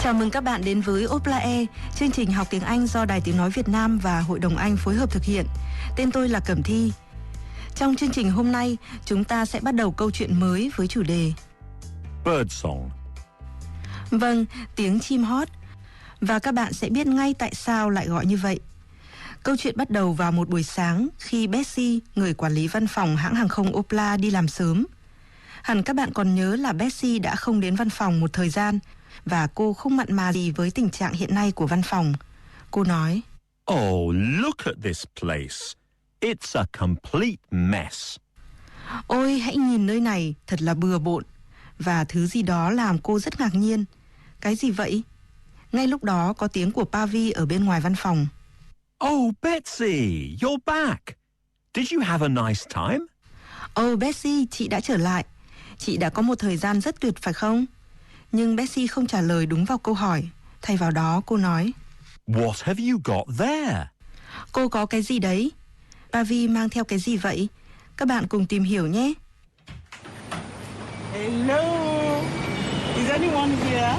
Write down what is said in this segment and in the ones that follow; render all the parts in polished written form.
Chào mừng các bạn đến với Oplae, chương trình học tiếng Anh do Đài Tiếng Nói Việt Nam và Hội đồng Anh phối hợp thực hiện. Tên tôi là Cẩm Thi. Trong chương trình hôm nay, chúng ta sẽ bắt đầu câu chuyện mới với chủ đề Bird song. Vâng, tiếng chim hót. Và các bạn sẽ biết ngay tại sao lại gọi như vậy. Câu chuyện bắt đầu vào một buổi sáng khi Betsy, người quản lý văn phòng hãng hàng không Opla đi làm sớm. Hẳn các bạn còn nhớ là Betsy đã không đến văn phòng một thời gian và cô không mặn mà gì với tình trạng hiện nay của văn phòng. Cô nói: Oh, look at this place. It's a complete mess. Ôi, hãy nhìn nơi này, thật là bừa bộn. Và thứ gì đó làm cô rất ngạc nhiên. Cái gì vậy? Ngay lúc đó có tiếng của Pavi ở bên ngoài văn phòng. Oh, Betsy, you're back. Did you have a nice time? Oh, Betsy, chị đã trở lại. Chị đã có một thời gian rất tuyệt phải không? Nhưng Betsy không trả lời đúng vào câu hỏi. Thay vào đó cô nói: What have you got there? Cô có cái gì đấy? Pavi mang theo cái gì vậy? Các bạn cùng tìm hiểu nhé. Hello. Is anyone here?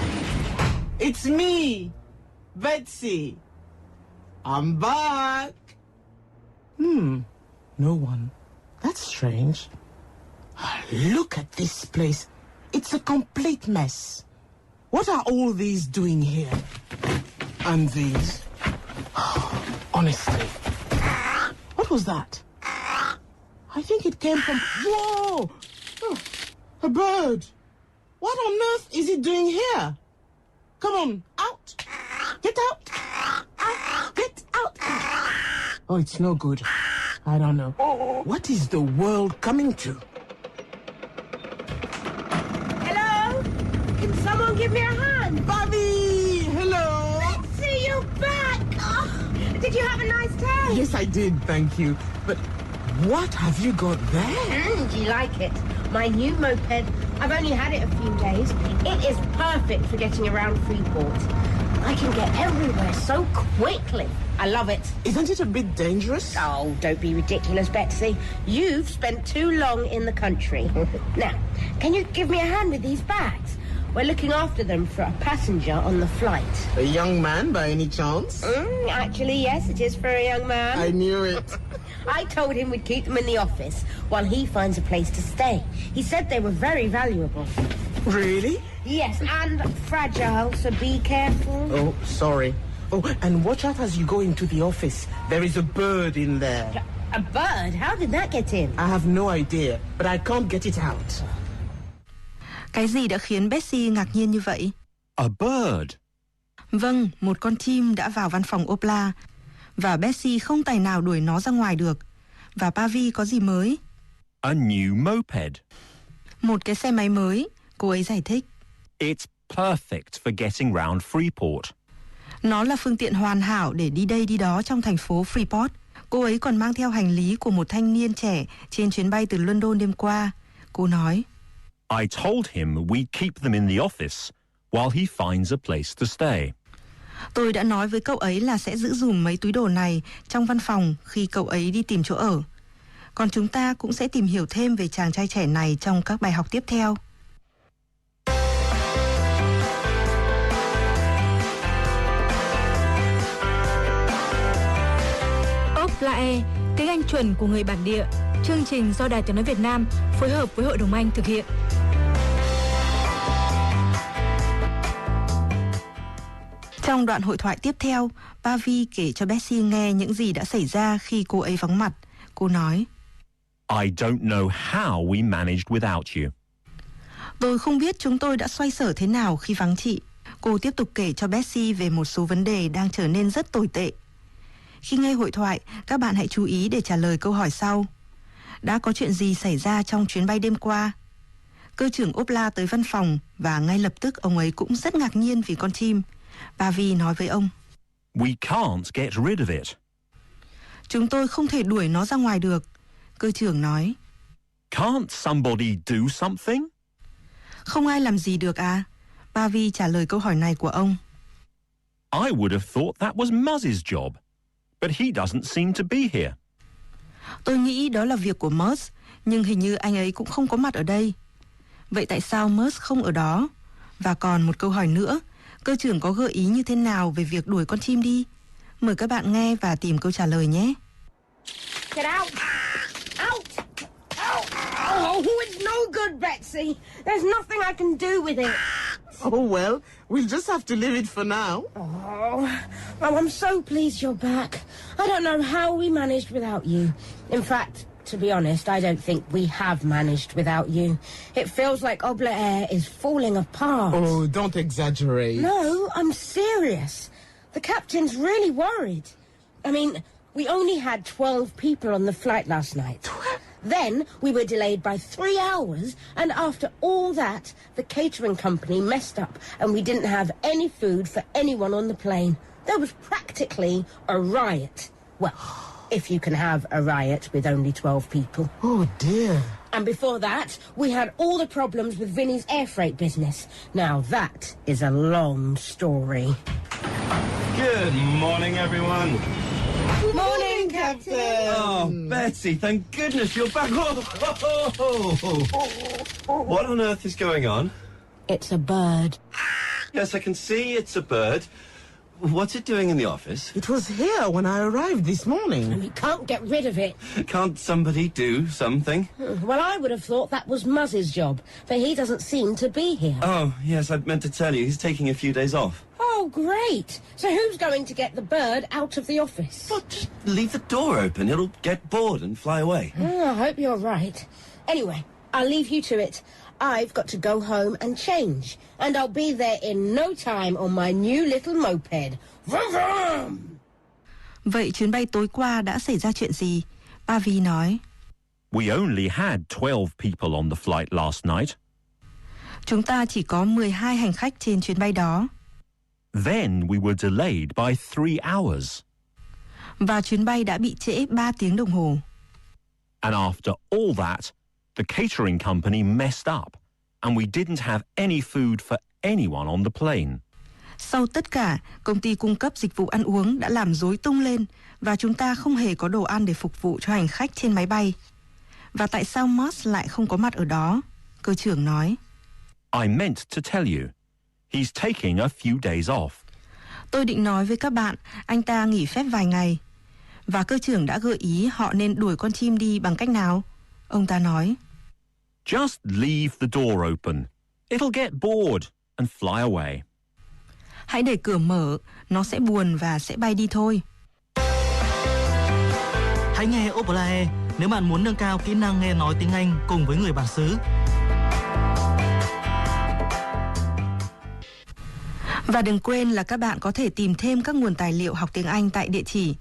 It's me, Betsy. I'm back. No one. That's strange. Look at this place. It's a complete mess. What are all these doing here? And these? Honestly. What was that? I think it came from... Whoa! Oh, a bird. What on earth is it doing here? Come on, out. Get out. Get out. Oh, it's no good. I don't know. What is the world coming to? Hello? Can someone give me a hand? Bobby! Hello! Betsy, you're back! Oh, did you have a nice day? Yes, I did, thank you. But what have you got there? Do you like it? My new moped. I've only had it a few days. It is perfect for getting around Freeport. I can get everywhere so quickly. I love it. Isn't it a bit dangerous? Oh, don't be ridiculous, Betsy. You've spent too long in the country. Now, can you give me a hand with these bags? We're looking after them for a passenger on the flight. A young man, by any chance? Actually, yes, it is for a young man. I knew it. I told him we'd keep them in the office while he finds a place to stay. He said they were very valuable. Really? Yes, and fragile, so be careful. Oh, sorry. Oh, and watch out as you go into the office. There is a bird in there. A bird? How did that get in? I have no idea, but I can't get it out. Cái gì đã khiến Betsy ngạc nhiên như vậy? A bird. Vâng, một con chim đã vào văn phòng Opla và Betsy không tài nào đuổi nó ra ngoài được. Và Pavi có gì mới? A new moped. Một cái xe máy mới, cô ấy giải thích. It's perfect for getting round Freeport. Nó là phương tiện hoàn hảo để đi đây đi đó trong thành phố Freeport. Cô ấy còn mang theo hành lý của một thanh niên trẻ trên chuyến bay từ London đêm qua. Cô nói: I told him we'd keep them in the office while he finds a place to stay. Tôi đã nói với cậu ấy là sẽ giữ dùm mấy túi đồ này trong văn phòng khi cậu ấy đi tìm chỗ ở. Còn chúng ta cũng sẽ tìm hiểu thêm về chàng trai trẻ này trong các bài học tiếp theo. Oplae, tiếng Anh chuẩn của người bản địa. Chương trình do Đài Tiếng Nói Việt Nam phối hợp với Hội đồng Anh thực hiện. Trong đoạn hội thoại tiếp theo, Pavi kể cho Betsy nghe những gì đã xảy ra khi cô ấy vắng mặt. Cô nói: I don't know how we managed without you. Tôi không biết chúng tôi đã xoay sở thế nào khi vắng chị. Cô tiếp tục kể cho Betsy về một số vấn đề đang trở nên rất tồi tệ. Khi nghe hội thoại, các bạn hãy chú ý để trả lời câu hỏi sau. Đã có chuyện gì xảy ra trong chuyến bay đêm qua? Cơ trưởng Opla tới văn phòng và ngay lập tức ông ấy cũng rất ngạc nhiên vì con chim. Pavi nói với ông: We can't get rid of it. Chúng tôi không thể đuổi nó ra ngoài được. Cơ trưởng nói: Can't somebody do something? Không ai làm gì được à? Pavi trả lời câu hỏi này của ông. I would have thought that was Muzz's job, but he doesn't seem to be here. Tôi nghĩ đó là việc của Muzz, nhưng hình như anh ấy cũng không có mặt ở đây. Vậy tại sao Muzz không ở đó? Và còn một câu hỏi nữa, Cơ trưởng có gợi ý như thế nào về việc đuổi con chim đi? Mời các bạn nghe và tìm câu trả lời nhé. Get out! Out! Out! Oh, it's no good, Betsy. There's nothing I can do with it. Oh, well, we'll just have to leave it for now. Oh, I'm so pleased you're back. I don't know how we managed without you. In fact, to be honest, I don't think we have managed without you. It feels like Oblet Air is falling apart. Oh, don't exaggerate. No, I'm serious. The captain's really worried. I mean, we only had 12 people on the flight last night. Then we were delayed by 3 hours, and after all that, the catering company messed up and we didn't have any food for anyone on the plane. There was practically a riot. Well, if you can have a riot with only 12 people. Oh, dear. And before that, we had all the problems with Vinny's air freight business. Now that is a long story. Good morning, everyone. Morning, Captain. Oh, Betsy, thank goodness you're back. What on earth is going on? It's a bird. Yes, I can see it's a bird. What's it doing in the office? It was here when I arrived this morning. We can't get rid of it. Can't somebody do something? Well, I would have thought that was Muzz's job, but he doesn't seem to be here. Oh, yes, I meant to tell you. He's taking a few days off. Oh, great. So who's going to get the bird out of the office? Well, just leave the door open. It'll get bored and fly away. I hope you're right. Anyway, I'll leave you to it. I've got to go home and change, and I'll be there in no time on my new little moped. Vroom, vroom! Vậy chuyến bay tối qua đã xảy ra chuyện gì? Pavi nói. We only had 12 people on the flight last night. Chúng ta chỉ có 12 hành khách trên chuyến bay đó. Then we were delayed by 3 hours. Và chuyến bay đã bị trễ 3 tiếng đồng hồ. And after all that, the catering company messed up, and we didn't have any food for anyone on the plane. Sau tất cả, công ty cung cấp dịch vụ ăn uống đã làm rối tung lên và chúng ta không hề có đồ ăn để phục vụ cho hành khách trên máy bay. Và tại sao Moss lại không có mặt ở đó? Cơ trưởng nói. I meant to tell you, he's taking a few days off. Tôi định nói với các bạn, anh ta nghỉ phép vài ngày. Và cơ trưởng đã gợi ý họ nên đuổi con chim đi bằng cách nào? Ông ta nói. Just leave the door open. It'll get bored and fly away. Hãy để cửa mở, nó sẽ buồn và sẽ bay đi thôi. Hãy nghe Opera nếu bạn muốn nâng cao kỹ năng nghe nói tiếng Anh cùng với người bản xứ. Và đừng quên là các bạn có thể tìm thêm các nguồn tài liệu học tiếng Anh tại địa chỉ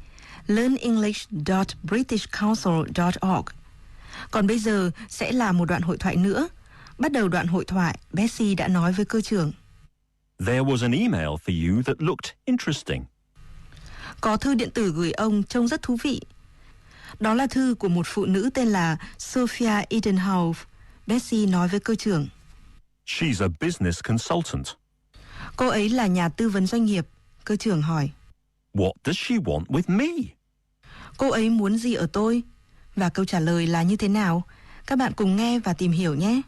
learnenglish.britishcouncil.org. Còn bây giờ sẽ là một đoạn hội thoại nữa. Bắt đầu đoạn hội thoại, Bessie đã nói với cơ trưởng. There was an email for you that looked interesting. Có thư điện tử gửi ông trông rất thú vị. Đó là thư của một phụ nữ tên là Sophia Edenhoff. Bessie nói với cơ trưởng. She's a business consultant. Cô ấy là nhà tư vấn doanh nghiệp. Cơ trưởng hỏi. What does she want with me? Cô ấy muốn gì ở tôi? Và câu trả lời là như thế nào? Các bạn cùng nghe và tìm hiểu nhé.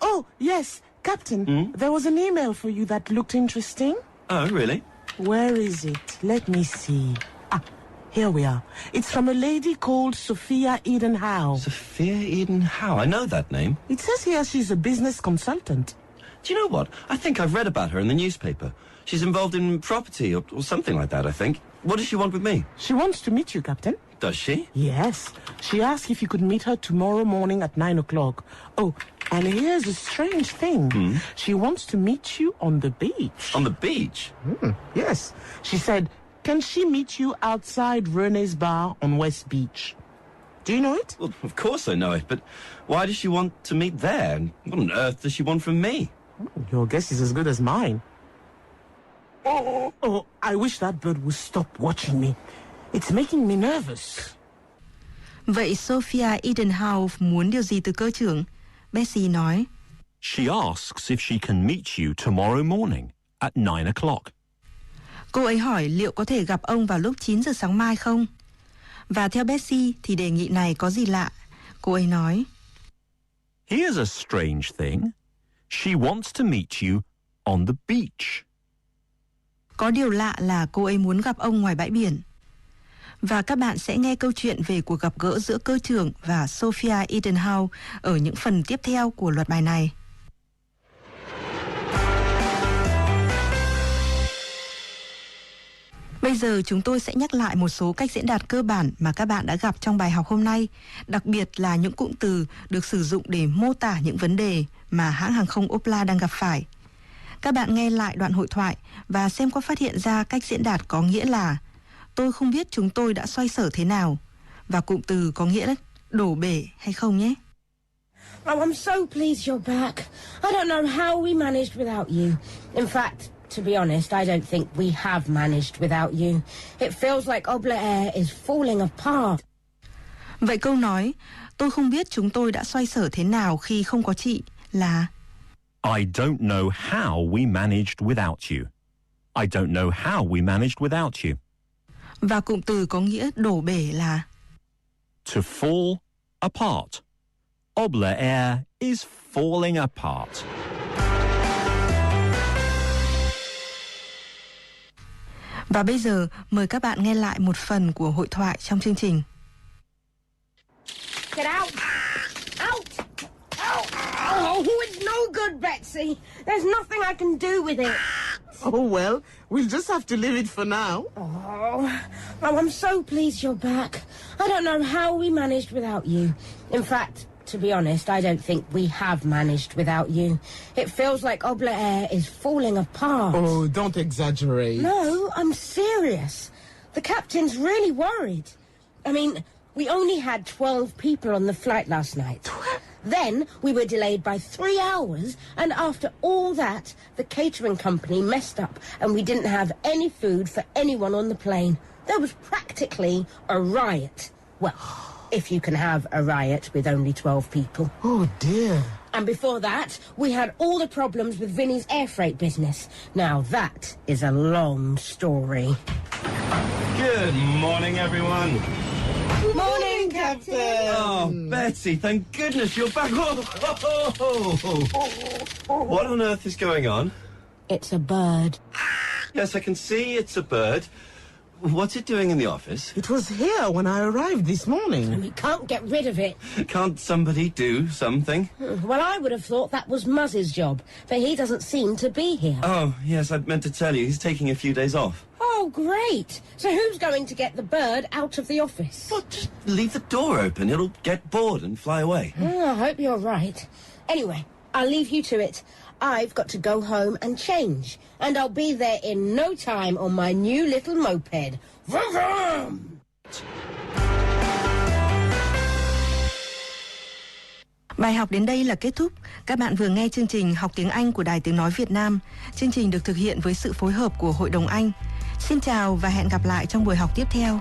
Oh, yes, Captain. There was an email for you that looked interesting. Oh, really? Where is it? Let me see. Ah, here we are. It's from a lady called Sophia Edenhow. Sophia Edenhow. I know that name. It says here she's a business consultant. Do you know what? I think I've read about her in the newspaper. She's involved in property or something like that, I think. What does she want with me? She wants to meet you, Captain. Does she? Yes. She asked if you could meet her tomorrow morning at 9 o'clock. Oh, and here's a strange thing. She wants to meet you on the beach. On the beach? Yes. She said, can she meet you outside Rene's bar on West Beach? Do you know it? Well, of course I know it, but why does she want to meet there? And what on earth does she want from me? Your guess is as good as mine. Oh, I wish that bird would stop watching me. It's making me nervous. Vậy Sophia Edenhoff muốn điều gì từ cơ trưởng? Bessie nói. She asks if she can meet you tomorrow morning at 9 o'clock. Cô ấy hỏi liệu có thể gặp ông vào lúc 9 giờ sáng mai không? Và theo Bessie thì đề nghị này có gì lạ? Cô ấy nói. Here's a strange thing. She wants to meet you on the beach. Có điều lạ là cô ấy muốn gặp ông ngoài bãi biển. Và các bạn sẽ nghe câu chuyện về cuộc gặp gỡ giữa cơ trưởng và Sophia Edenhouse ở những phần tiếp theo của loạt bài này. Bây giờ chúng tôi sẽ nhắc lại một số cách diễn đạt cơ bản mà các bạn đã gặp trong bài học hôm nay, đặc biệt là những cụm từ được sử dụng để mô tả những vấn đề mà hãng hàng không Opla đang gặp phải. Các bạn nghe lại đoạn hội thoại và xem có phát hiện ra cách diễn đạt có nghĩa là tôi không biết chúng tôi đã xoay sở thế nào, và cụm từ có nghĩa đổ bể hay không nhé. Oh, I'm so pleased you're back. I don't know how we managed without you. In fact, to be honest, I don't think we have managed without you. It feels like Obla Air is falling apart. Vậy câu nói, tôi không biết chúng tôi đã xoay sở thế nào khi không có chị là I don't know how we managed without you. I don't know how we managed without you. Và cụm từ có nghĩa đổ bể là To fall apart. Obla Air is falling apart. Và bây giờ mời các bạn nghe lại một phần của hội thoại trong chương trình. Get out! Out! Out! Oh, it's no good, Betsy. There's nothing I can do with it. Oh, well, we'll just have to leave it for now. Oh, I'm so pleased you're back. I don't know how we managed without you. In fact, to be honest, I don't think we have managed without you. It feels like Obla Air is falling apart. Oh, don't exaggerate. No, I'm serious. The captain's really worried. I mean, we only had 12 people on the flight last night. Then we were delayed by 3 hours, and after all that, the catering company messed up and we didn't have any food for anyone on the plane. There was practically a riot. Well, if you can have a riot with only 12 people. Oh, dear. And before that, we had all the problems with Vinny's air freight business. Now that is a long story. Good morning, everyone. Morning, Captain. Oh, Betsy, thank goodness you're back. What on earth is going on? It's a bird. Yes, I can see it's a bird. What's it doing in the office? It was here when I arrived this morning. And we can't get rid of it. Can't somebody do something? Well, I would have thought that was Muzz's job, but he doesn't seem to be here. Oh, yes, I meant to tell you. He's taking a few days off. Oh, great. So who's going to get the bird out of the office? Well, just leave the door open. It'll get bored and fly away. I hope you're right. Anyway, I'll leave you to it. I've got to go home and change, and I'll be there in no time on my new little moped. Vroom, vroom! Bài học đến đây là kết thúc. Các bạn vừa nghe chương trình Học tiếng Anh của Đài Tiếng Nói Việt Nam. Chương trình được thực hiện với sự phối hợp của Hội đồng Anh. Xin chào và hẹn gặp lại trong buổi học tiếp theo.